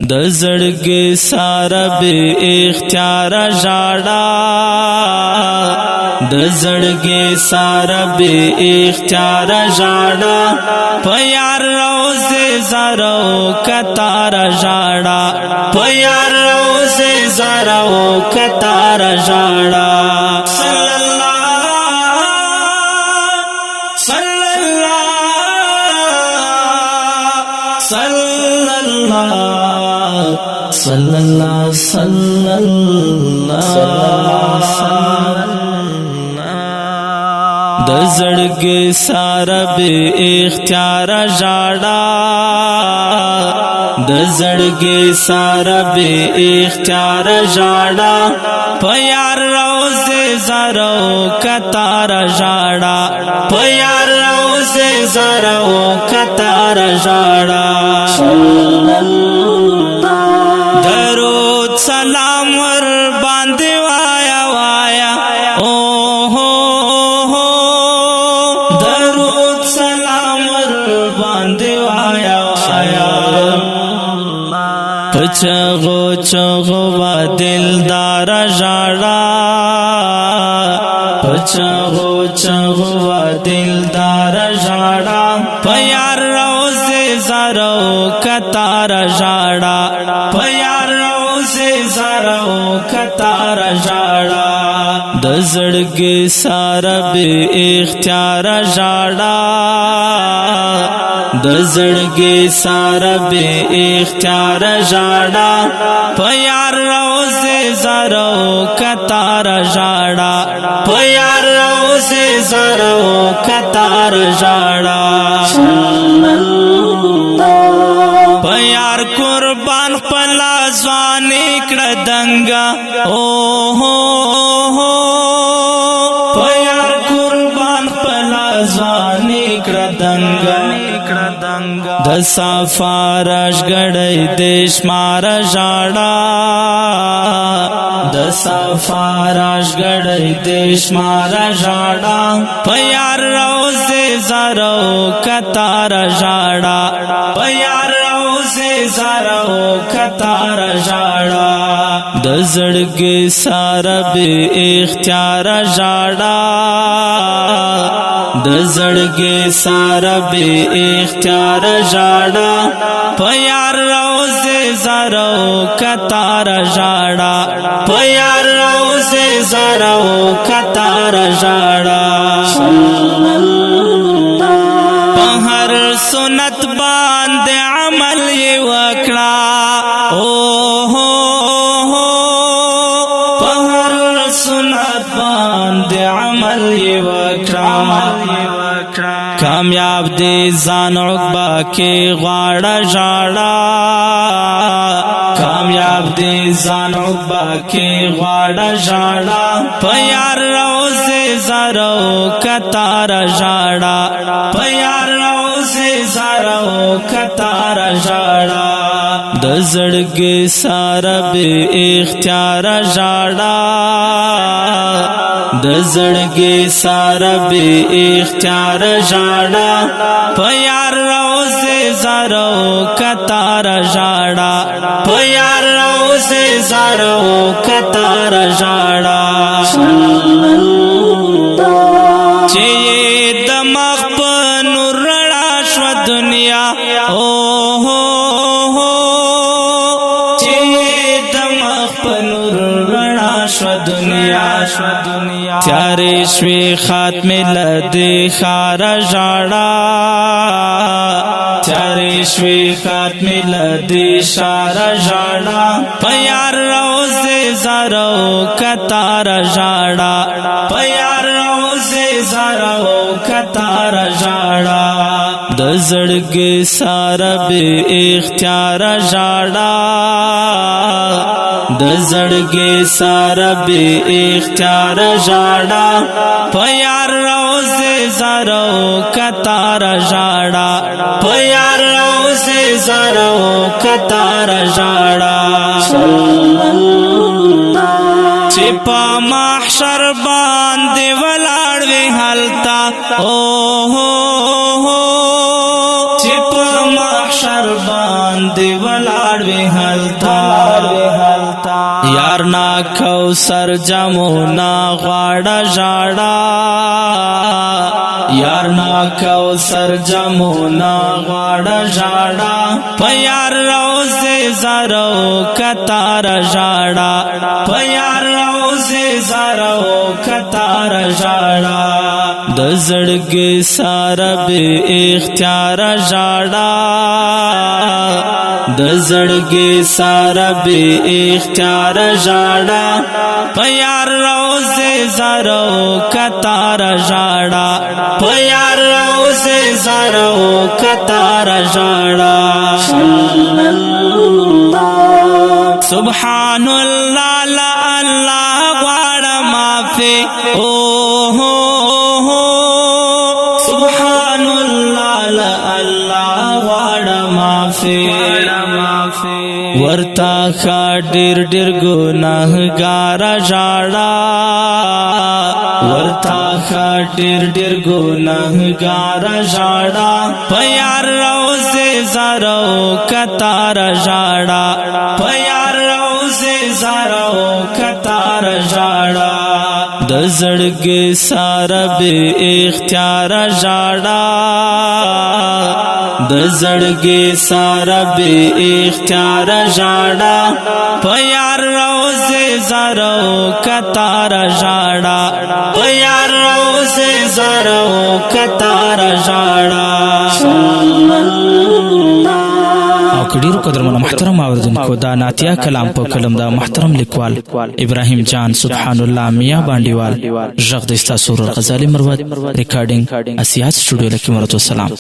د زړګي ساره بے اختیار ژړا د زړګي ساره بے اختیار ژړا په یار روزه زرو کتار ژړا په یار روزه زرو کتار ژړا صلی اللہ د زړګي ساره بے اختیار ژړا د زړګي ساره بے اختیار ژړا په یار روزه زرو کتار ژړا په یار روزه زرو کتار ژړا درود سلام ور باندې وایا وایا او هو درود سلام ور باندې وایا وایا پچغو چغو وا دلدار ژړا پچغو چغو وا دلدار ژړا پیار روزه زرو کتار ژړا پیار روزه زرو کتار ژړا د زړګي ساره بے اختیار ژړا د زړګي ساره بے اختیار ژړا پیار روزه زرو کتار ژړا پیار روزه زرو کتار ژړا پیار قربان پلا ځواني کړه دنګا او هو پیار قربان پلا ځواني کړه دنګا د سفارش غړې دشمار ژړا د سفارش غړې دشمار ژړا پیار روزه زرو کتار ژړا پیار روزه زرو کتار ژړا د زړګي ساره بے اختیار ژړا د زړګي ساره بے اختیار ژړا پیار روزه زرو کتار ژړا پیار روزه زرو کتار ژړا په هر سنت باندې عمل یې وکړه او هو په هر سنت باندې عمل یې وکړه کامیاب دي ځان عقبا کې غواړه ژړا کامیاب دي ځان عقبا کې غواړه ژړا پیار روزه زرو کتار ژړا پیار روزه زرو کتار ژړا د زړګي ساره بے اختیار ژړا د زړګي ساره بے اختیار ژړا پیار روزه زرو کتار ژړا پیار روزه زرو کتار ژړا چې د مخ په نور رڼا شو دنیا او هو چې د مخ په نور رڼا شو دنیا تیارې شوې خاتمه لدې خار ژړا تیارې شوې خاتمه لدې شار ژړا پیار روزه زرو کتار ژړا پیار روزه زرو کتار ژړا د زړګي ساره بے اختیار ژړا د زړګي ساره بے اختیار ژړا پیار روزه زرو کتار ژړا پیار روزه زرو کتار ژړا چې په محشر باندې ولاړ وی حالتا او هو چې په محشر باندې ولاړ وی هلتا یار نا کوثر جمونا غواړه ژاړه یار نا کوثر جمونا غواړه ژاړه په یار روزه زرو کتار ژاړه په یار روزه زرو کتار ژاړه د زړګي سره به اختیار ژاړه د زړګي سره به اختیار ژاړه په یار روزه زرو کتار ژاړه په یار روزه زرو کتار ژاړه سبحان الله لا الله غواړه معافي اوه سبحان الله لا الله غواړه معافي ورتا ډېر ډېر ګناهګار ژاړه ورتا ډېر ډېر ګناهګار ژاړه په یار روزه زرو کتار ژاړه په یار روزه زرو کتار ژاړه د زړګي سره به اختیار ژاړه د زړګي سره به اختیار ژاړه په یار روزه زرو کتار ژاړه په یار روزه زرو کتار ژاړه او کډیرو قدرمنو محترم اوریدونکو دا ناتیا کلام په کلم دا محترم لیکوال ابراهیم جان سبحان الله میا باندیوال ژغ د استاسور غزالی مروت ریکارډینګ اسیات سټوډیو لکه مرتو سلام